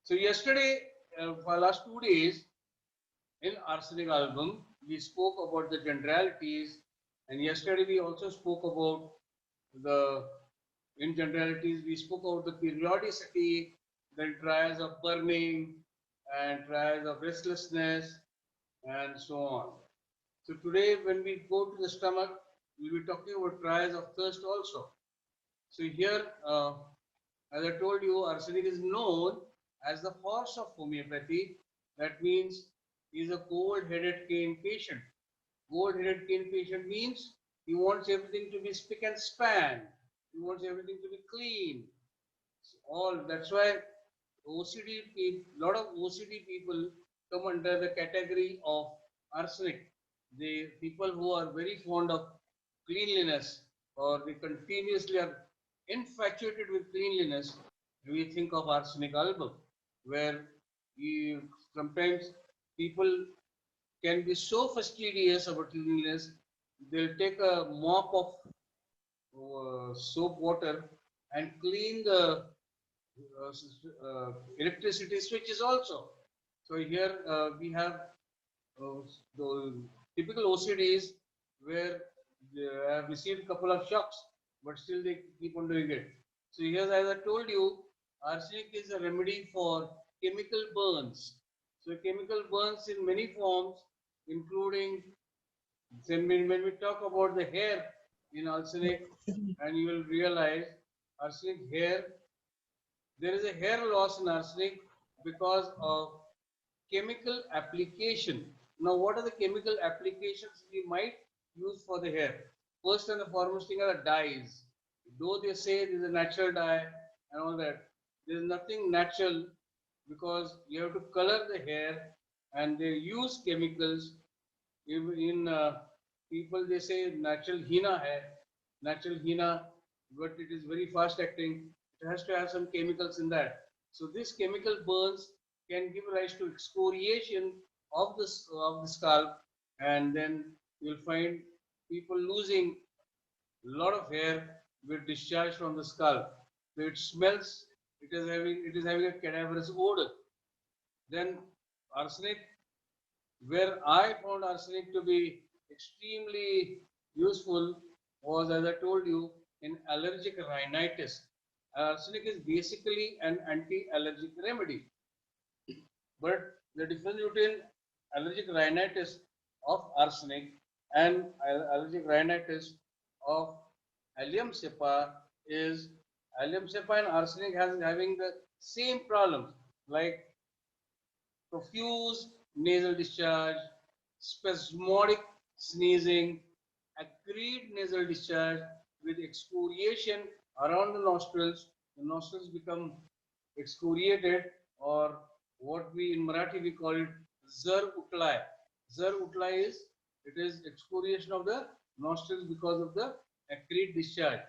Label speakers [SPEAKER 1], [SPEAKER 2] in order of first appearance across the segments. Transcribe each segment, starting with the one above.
[SPEAKER 1] So yesterday, for last 2 days, in Arsenic album, we spoke about the generalities, and yesterday we also spoke about the in generalities. We spoke about the periodicity, then trials of burning, and trials of restlessness, and so on. So today, when we go to the stomach, we'll be talking about trials of thirst also. So here, as I told you, arsenic is known as the horse of homeopathy. That means he is a cold-headed cane patient. Cold-headed cane patient means he wants everything to be spick and span. He wants everything to be clean. All that's why OCD, lot of OCD people come under the category of arsenic. The people who are very fond of cleanliness, or they continuously are infatuated with cleanliness, we think of arsenic album, where you, sometimes people can be so fastidious about cleanliness, they'll take a mop of soap water and clean the electricity switches also. So here we have the typical OCDs where they have received a couple of shocks, but still they keep on doing it. So here, as I told you, arsenic is a remedy for chemical burns. So chemical burns in many forms, including when we talk about the hair in arsenic, and you will realize arsenic hair, there is a hair loss in arsenic because of chemical application. Now, what are the chemical applications we might use for the hair? First and the foremost thing are the dyes. Though they say it is a natural dye and all that, there is nothing natural, because you have to color the hair, and they use chemicals. In people, they say natural henna hair, natural henna, but it is very fast acting. It has to have some chemicals in that. So this chemical burns can give rise to excoriation of the scalp, and then you'll find people losing a lot of hair with discharge from the scalp. So it smells. It is having a cadaverous odor. Then arsenic, where I found arsenic to be extremely useful was, as I told you, in allergic rhinitis. Arsenic is basically an anti-allergic remedy. But the difference between allergic rhinitis of arsenic and allergic rhinitis of allium cepa is allium cepa and arsenic has having the same problems, like profuse nasal discharge, spasmodic sneezing, acrid nasal discharge with excoriation around the nostrils. The nostrils become excoriated, or what we in Marathi we call it zar utlai. Zar utlai is, it is excoriation of the nostrils because of the acrid discharge,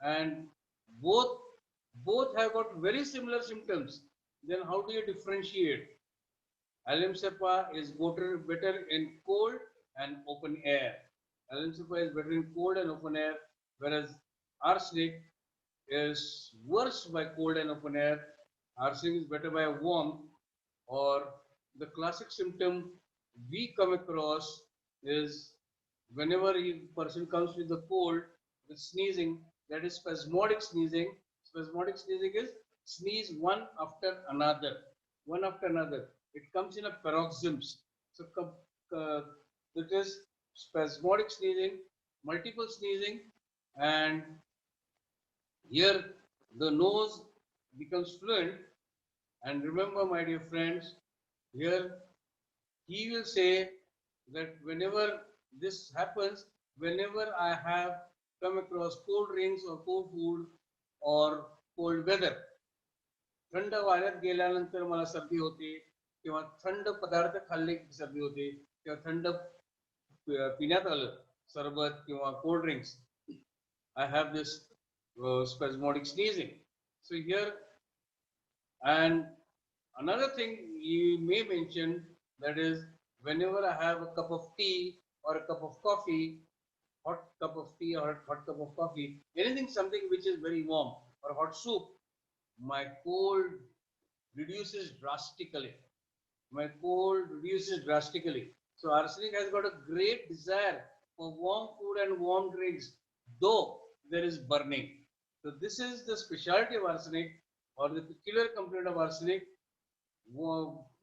[SPEAKER 1] and both both have got very similar symptoms. Then how do you differentiate? Alum cepa is better in cold and open air. Alum cepa is better in cold and open air, whereas arsenic is worse by cold and open air. Arsenic is better by warm, or the classic symptom we come across is whenever a person comes with the cold, with sneezing, that is spasmodic sneezing. Spasmodic sneezing is sneeze one after another, one after another. It comes in a paroxysms. So it is spasmodic sneezing, multiple sneezing, and here the nose becomes fluent. And remember, my dear friends, here he will say that whenever this happens, whenever I have come across cold drinks or cold food or cold weather, थंड वाऱ्यात गेल्यानंतर मला सर्दी होते, किंवा थंड पदार्थ खाल्ले की सर्दी होते, किंवा थंड पिण्यात आलं सरबत किंवा cold drinks, I have this spasmodic sneezing. So here, and another thing you may mention, that is, whenever I have a cup of tea or a cup of coffee, hot cup of tea or hot cup of coffee, anything, something which is very warm, or hot soup, my cold reduces drastically. My cold reduces drastically. So arsenic has got a great desire for warm food and warm drinks, though there is burning. So this is the specialty of arsenic, or the peculiar component of arsenic.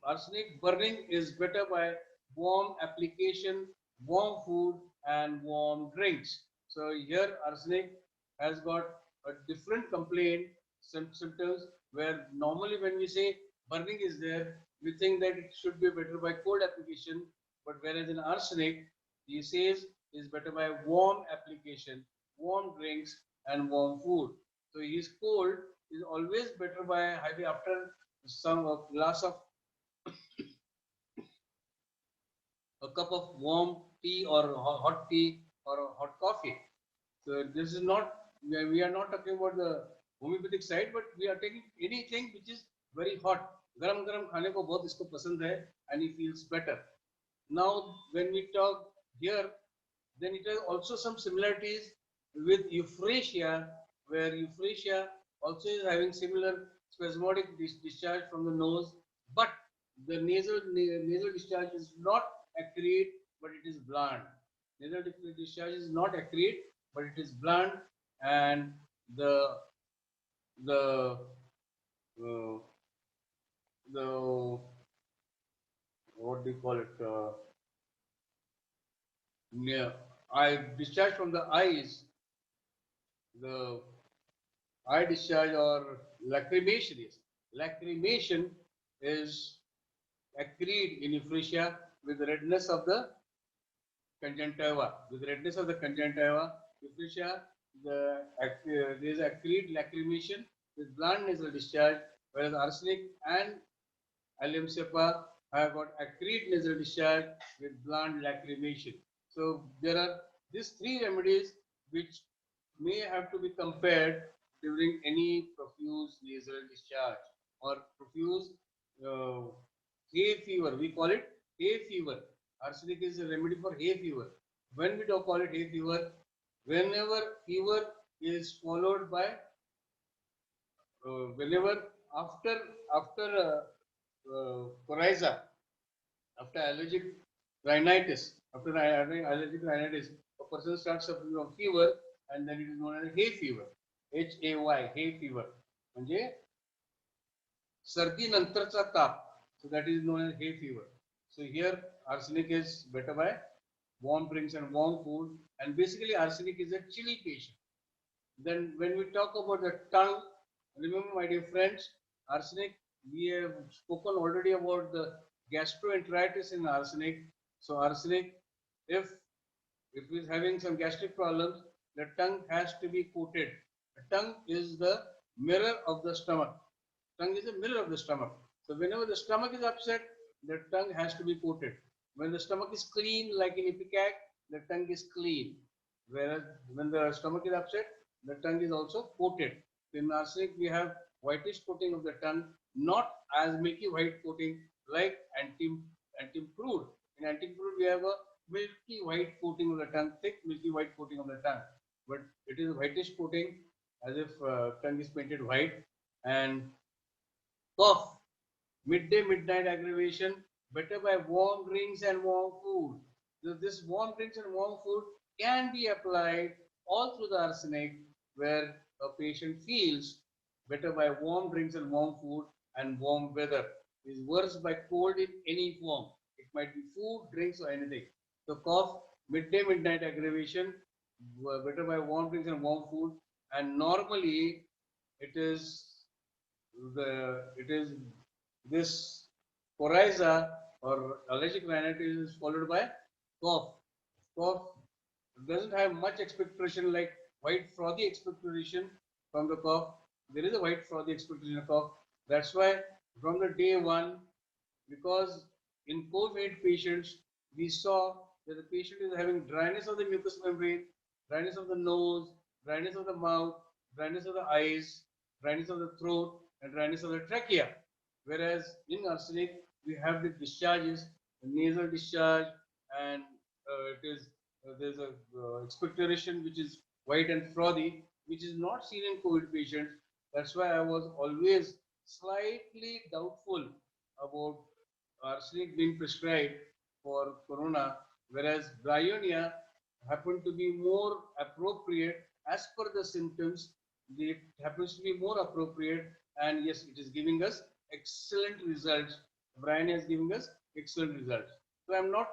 [SPEAKER 1] Arsenic burning is better by warm application, warm food, and warm drinks. So here arsenic has got a different complaint symptoms, where normally when we say burning is there, we think that it should be better by cold application, but whereas in arsenic, he says is better by warm application, warm drinks, and warm food. So his cold is always better by having after some a glass of a cup of warm tea or hot tea or hot coffee. So this is not, we are not talking about the homeopathic side, but we are taking anything which is very hot. गरम गरम खाने को बहुत इसको पसंद है, and he feels better. Now when we talk here, then it has also some similarities with euphrasia, where euphrasia also is having similar spasmodic discharge from the nose, but the nasal discharge is not acrid, but it is bland. Nasal discharge is not acrid, but it is bland, and the uh, the what do you call it? I discharge from the eyes, the eye discharge or lacrimation. Yes, lacrimation is acrid in euphrasia with redness of the conjunctiva. With redness of the conjunctiva, euphrasia, there is acrid lacrimation with bland nasal discharge, whereas arsenic and allium cepa have got acrid nasal discharge with bland lacrimation. So there are these three remedies which may have to be compared during any profuse nasal discharge or profuse hay fever. We call it hay fever. Arsenic is a remedy for hay fever. When we don't call it hay fever, whenever fever is followed by, whenever after coryza, after allergic rhinitis, after allergic rhinitis, a person starts suffering from fever, and then it is known as hay fever. HAY, hay fever. म्हणजे सर्दी नंतरचा ताप. So that is known as hay fever. So here arsenic is better by warm drinks and warm food, and basically arsenic is a chilly patient. Then when we talk about the tongue, remember my dear friends, arsenic, we have spoken already about the gastroenteritis in arsenic. So arsenic, if it is having some gastric problems, the tongue has to be coated. The tongue is the mirror of the stomach. Tongue is a mirror of the stomach. So whenever the stomach is upset, the tongue has to be coated. When the stomach is clean, like in ipecac, the tongue is clean. Whereas when the stomach is upset, the tongue is also coated. In arsenic, we have whitish coating of the tongue, not as milky white coating like antimproved. In antimproved, we have a milky white coating of the tongue, thick milky white coating of the tongue. But it is whitish coating, as if tongue is painted white. And cough, midday, midnight aggravation, better by warm drinks and warm food. So this warm drinks and warm food can be applied all through the arsenic, where a patient feels better by warm drinks and warm food and warm weather. Is worse by cold in any form. It might be food, drinks, or anything. So cough, midday, midnight aggravation, better by warm drinks and warm food. And normally it is this coryza or allergic rhinitis is followed by cough. Cough doesn't have much expectoration like white frothy expectoration from the cough. There is a white frothy expectoration of cough. That's why from the day one, because in COVID patients, we saw that the patient is having dryness of the mucous membrane, dryness of the nose, dryness of the mouth, dryness of the eyes, dryness of the throat, and dryness of the trachea. Whereas in arsenic, we have the discharges, the nasal discharge, and there's a expectoration which is white and frothy, which is not seen in COVID patients. That's why I was always slightly doubtful about arsenic being prescribed for corona, whereas bryonia happened to be more appropriate as per the symptoms. It happens to be more appropriate, and yes, it is giving us excellent results. Bryonia is giving us excellent results. So I'm not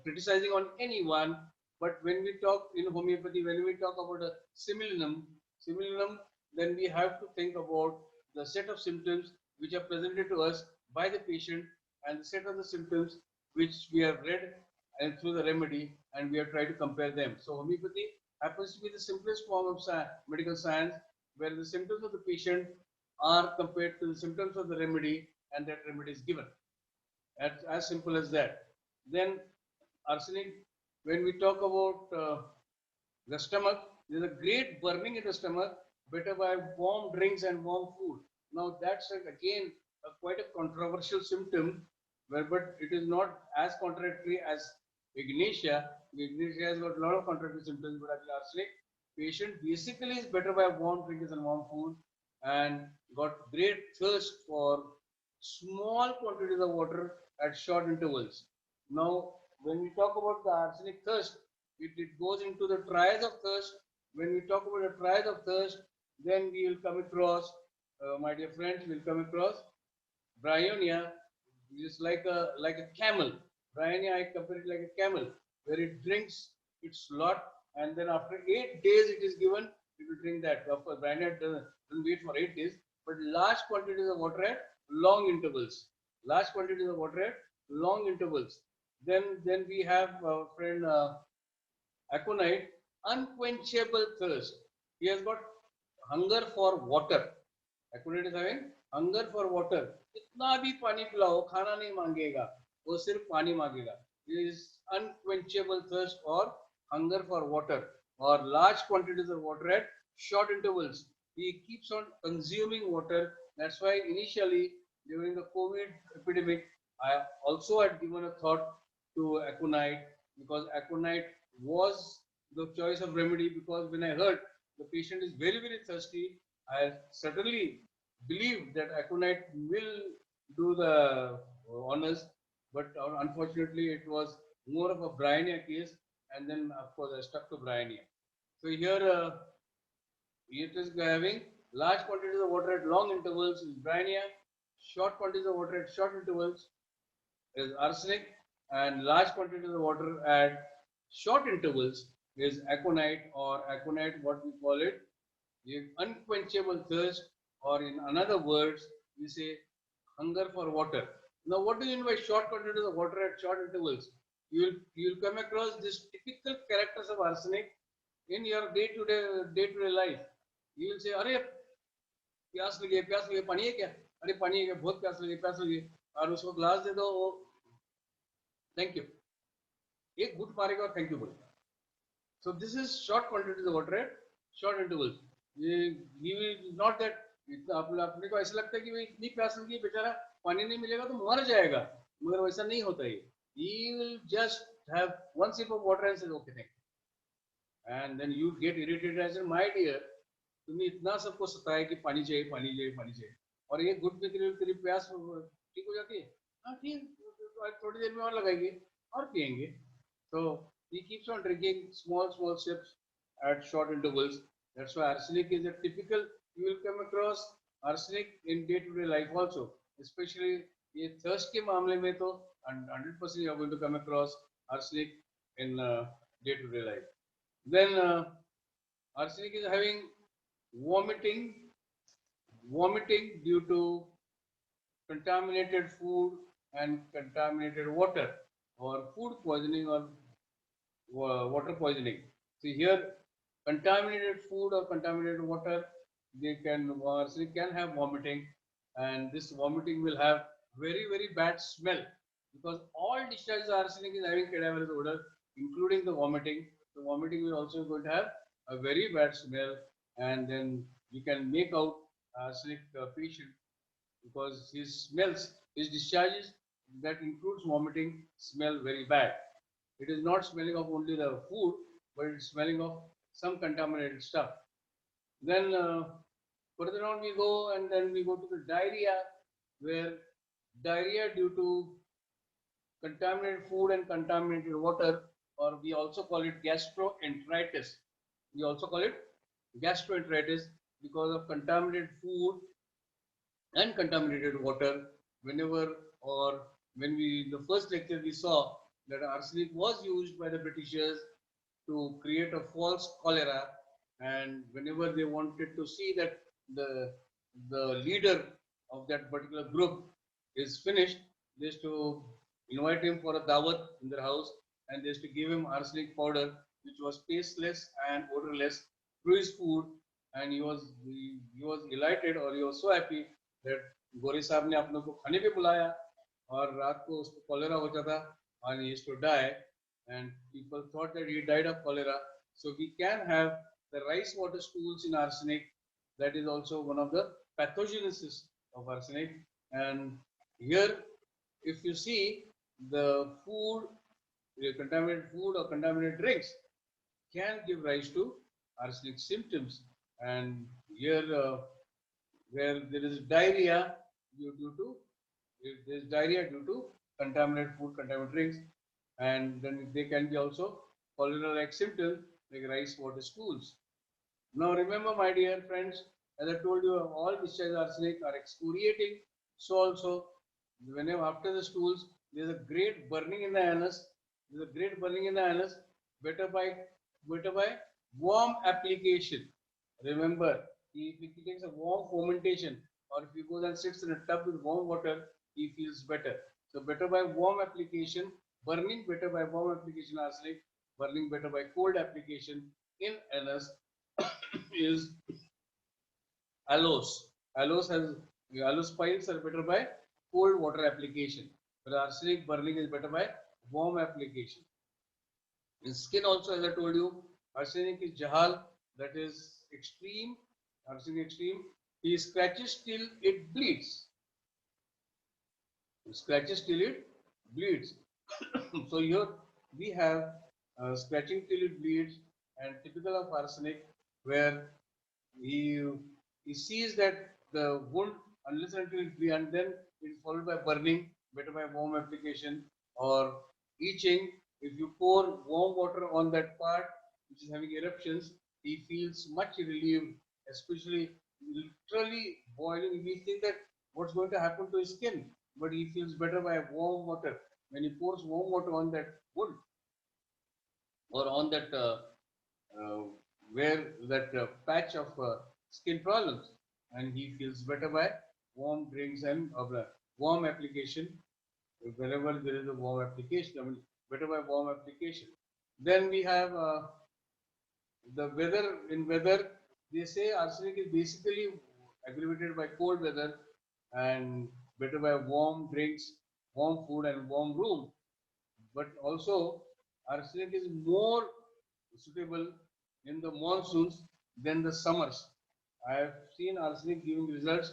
[SPEAKER 1] criticizing on anyone, but when we talk in homeopathy, when we talk about a similinum, then we have to think about the set of symptoms which are presented to us by the patient and the set of the symptoms which we have read and through the remedy, and we have tried to compare them. So homeopathy happens to be the simplest form of medical science, where the symptoms of the patient are compared to the symptoms of the remedy, and that remedy is given. As simple as that. Then arsenic, when we talk about the stomach, there's a great burning in the stomach, better by warm drinks and warm food. Now that's again quite a controversial symptom, but it is not as contradictory as Ignatia. Ignatia has got a lot of contradictory symptoms, but arsenic patient basically is better by warm drinks and warm food, and got great thirst for small quantities of water at short intervals. Now, when we talk about the arsenic thirst, it goes into the triads of thirst. When we talk about the triads of thirst, then we will come across, my dear friends, we'll come across bryonia is like a camel. Bryonia, I compare it like a camel, where it drinks its lot, and then after 8 days it is given, it will drink that. Of course, bryonia doesn't wait for 8 days, but large quantities of water at long intervals. Large quantities of water at long intervals. Then we have our friend Aconite, unquenchable thirst. He has got hunger for water. Aconite is having hunger for water. कितना भी पानी पिलाओ खाना नहीं मांगेगा, वो सिर्फ पानी मांगेगा. It is unquenchable thirst or hunger for water, or large quantities of water at short intervals. He keeps on consuming water. That's why initially during the COVID epidemic, I also had given a thought to aconite, because aconite was the choice of remedy, because when I heard the patient is very, very thirsty, I certainly believe that aconite will do the honors, but unfortunately it was more of a bryonia case, and then of course I stuck to bryonia. So here it is having large quantities of water at long intervals is bryonia, short quantities of water at short intervals is arsenic, and large quantities of water at short intervals is aconite, or aconite, what we call it, the unquenchable thirst, or in another words, we say hunger for water. Now, what do you mean by short quantities of water at short intervals? You will come across these typical characters of arsenic in your day-to-day life. You will say, "अरे प्यास लगी पानी है क्या? अरे पानी है क्या? बहुत प्यास लगी और उसको ग्लास दे दो, थैंक यू, एक घूट मारेगा और थैंक यू बोलेगा." So this is short quantities of water at short intervals. ये not that अपने को ऐसा लगता है कि भाई इतनी प्यास लगी बेचारा पानी नहीं मिलेगा तो मर जाएगा, मगर वैसा नहीं होता है. He will just have one sip of water and say okay thank you, and then you get irritated and say my dear, तुम्हें इतना सबको सताया कि पानी चाहिए पानी चाहिए पानी चाहिए, और ये घुट में तेरी प्यास ठीक हो जाती है. हाँ ठीक, थोड़ी देर में और लगाएंगे और पियेंगे. So he keeps on drinking small sips at short intervals. That's why arsenic is a typical. You will come across arsenic in day-to-day life also, especially ये thirst के मामले में तो 100% you are going to come across arsenic in day-to-day life. Then arsenic is having vomiting due to contaminated food and contaminated water, or food poisoning or water poisoning. See here, contaminated food or contaminated water, arsenic can have vomiting, and this vomiting will have very, very bad smell, because all discharges of arsenic is having cadaverous odor, including the vomiting. The vomiting will also going to have a very bad smell, and then you can make out arsenic patient, because his discharges that includes vomiting smell very bad. It is not smelling of only the food, but it's smelling of some contaminated stuff. Then Further on we go, and then we go to the diarrhea, where diarrhea due to contaminated food and contaminated water, or we also call it gastroenteritis. We also call it gastroenteritis because of contaminated food and contaminated water. Whenever or when we in the first lecture we saw that arsenic was used by the Britishers to create a false cholera, and whenever they wanted to see that the leader of that particular group is finished, they used to invite him for a dawat in their house, and they used to give him arsenic powder, which was tasteless and odorless, through his food, and he was delighted, or he was so happy that गोरे साहब ने आप लोग को खाने पे बुलाया और रात को उसको कॉलेरा हो जाता and he used to die, and people thought that he died of cholera. So we can have the rice water stools in arsenic. That is also one of the pathogenesis of arsenic. And here, if you see the food, the contaminated food or contaminated drinks can give rise to arsenic symptoms. And here, where there is diarrhea due to there is diarrhea due to contaminated food, contaminated drinks, and then they can be also cholera-like symptoms like rice water stools. Now remember, my dear friends, as I told you, all discharge arsenic are excoriating. So also, whenever after the stools, there is a great burning in the anus. There is a great burning in the anus. Better by warm application. Remember, if he takes a warm fermentation, or if he goes and sits in a tub with warm water, he feels better. So better by warm application, burning better by warm application arsenic, burning better by cold application in anus is aloes. Aloes piles are better by cold water application, but arsenic burning is better by warm application. In skin also, as I told you, arsenic is jahal, that is extreme, arsenic extreme. He scratches till it bleeds. He scratches till it bleeds. So here we have scratching till it bleeds, and typical of arsenic, where he he sees that the wound, unless until it bleeds, and then it is followed by burning, better by warm application, or itching. If you pour warm water on that part which is having eruptions, he feels much relieved, especially literally boiling. We think that what's going to happen to his skin, but he feels better by warm water. When he pours warm water on that wound or on that uh, where that patch of skin problems, and he feels better by warm drinks and warm application. Wherever there is a warm application, I mean, better by warm application. Then we have the weather. In weather, they say arsenic is basically aggravated by cold weather, and better by warm drinks, warm food, and warm room. But also, arsenic is more suitable in the monsoons than the summers. I have seen arsenic giving results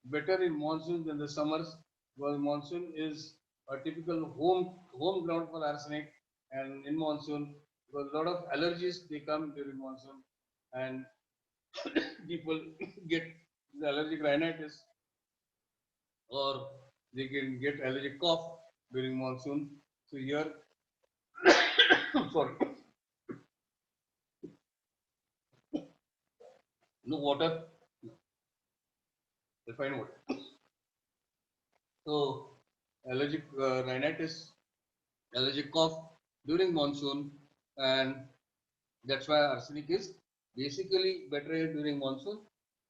[SPEAKER 1] better in monsoons than the summers, because monsoon is a typical home ground for arsenic, and in monsoon, because a lot of allergies they come during monsoon, and people get the allergic rhinitis, or they can get allergic cough during monsoon. So here, sorry, no water, refined water. So allergic rhinitis, allergic cough during monsoon, and that's why arsenic is basically better during monsoon.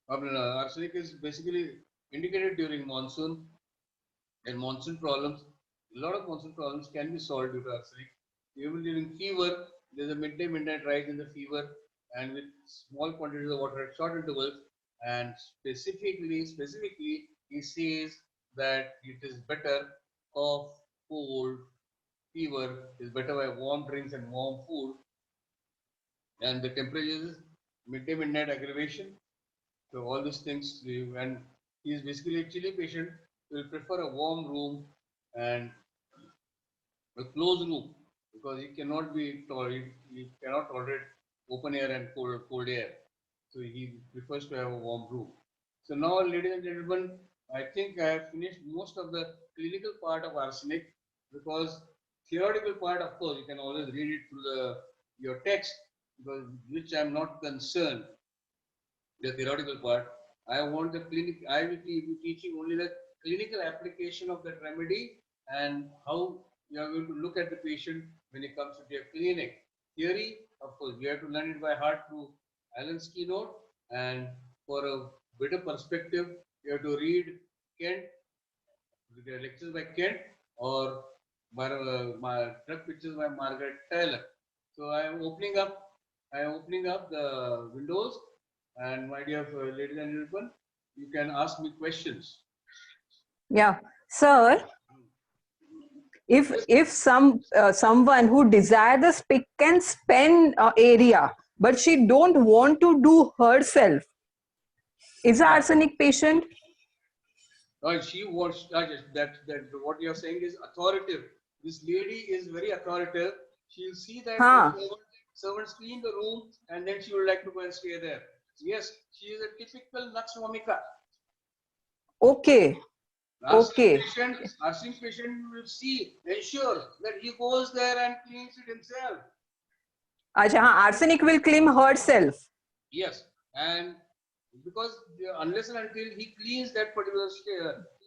[SPEAKER 1] Arsenic is basically indicated during monsoon, and monsoon problems. A lot of monsoon problems can be solved due to arsenic. Even during fever, there's a midday midnight rise in the fever, and with small quantities of water at short intervals. And specifically, he says that it is better cough, cold, fever is better by warm drinks and warm food, and the temperatures midday midnight aggravation. So all these things, and he is basically a chilly patient, will prefer a warm room and a closed room, because he cannot tolerate open air and cold air. So he prefers to have a warm room. So now, ladies and gentlemen, I think I have finished most of the clinical part of arsenic, because theoretical part, of course, you can always read it through your text, because which I am not concerned. The theoretical part, I want the clinic. I will be teaching only the clinical application of that remedy and how you are going to look at the patient when it comes to their clinic. Theory, of course, you have to learn it by heart through Allen's keynote, and for a better perspective, you have to read Kent, the lectures by Kent, or my drug pictures by Margaret Taylor. So I am opening up the windows, and my dear ladies and gentlemen, you can ask me questions.
[SPEAKER 2] Yeah, sir. If someone who desire the spick and span area, but she don't want to do herself, is an arsenic patient?
[SPEAKER 1] She wants that what you are saying is authoritative. This lady is very authoritative. She'll see that the servants clean the room, and then she would like to go and stay there. Yes, she is a typical Naxvamika.
[SPEAKER 2] Okay. Okay.
[SPEAKER 1] Arsenic patient will ensure that he goes there and cleans it himself.
[SPEAKER 2] Arsenic will clean herself.
[SPEAKER 1] Yes, and because unless and until he cleans that particular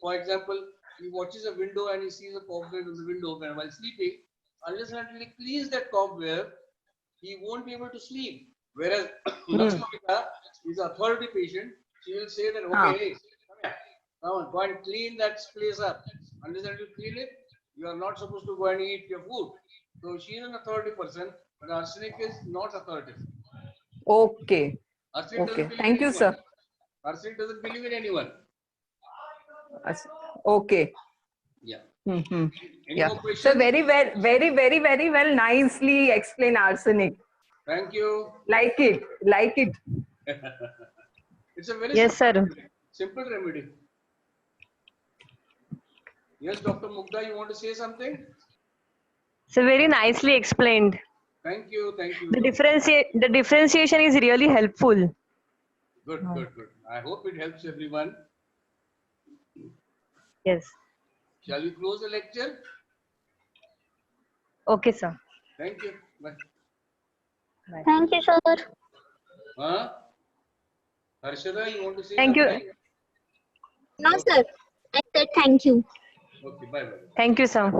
[SPEAKER 1] for example, he watches a window and he sees a cobweb in the window while sleeping, unless and until he cleans that cobweb, he won't be able to sleep. Whereas Lakshmika is an authority patient, she will say that, okay, hey, come on, go and clean that place up. Unless and until you clean it, you are not supposed to go and eat your food. So she is an authority person, but arsenic is not authoritative.
[SPEAKER 2] Okay.
[SPEAKER 1] Arsenic
[SPEAKER 2] okay. Thank you, sir.
[SPEAKER 1] Arsenic doesn't believe in anyone.
[SPEAKER 2] Okay.
[SPEAKER 1] Yeah.
[SPEAKER 2] Any more questions? So very well, nicely explain arsenic.
[SPEAKER 1] Thank you.
[SPEAKER 2] Like it.
[SPEAKER 1] It's a very simple remedy. Yes, Dr. Mugdha, you want to say something?
[SPEAKER 3] So very nicely explained.
[SPEAKER 1] Thank you.
[SPEAKER 3] The differentiation is really helpful.
[SPEAKER 1] Good. I hope it helps everyone.
[SPEAKER 3] Yes.
[SPEAKER 1] Shall we close the lecture?
[SPEAKER 3] Okay, sir.
[SPEAKER 1] Thank you. Bye.
[SPEAKER 4] Thank you, sir.
[SPEAKER 1] Harshada, you want to say
[SPEAKER 3] thank
[SPEAKER 1] something?
[SPEAKER 3] You.
[SPEAKER 4] No, sir. I said thank you.
[SPEAKER 1] Okay, bye.
[SPEAKER 3] Thank you, sir.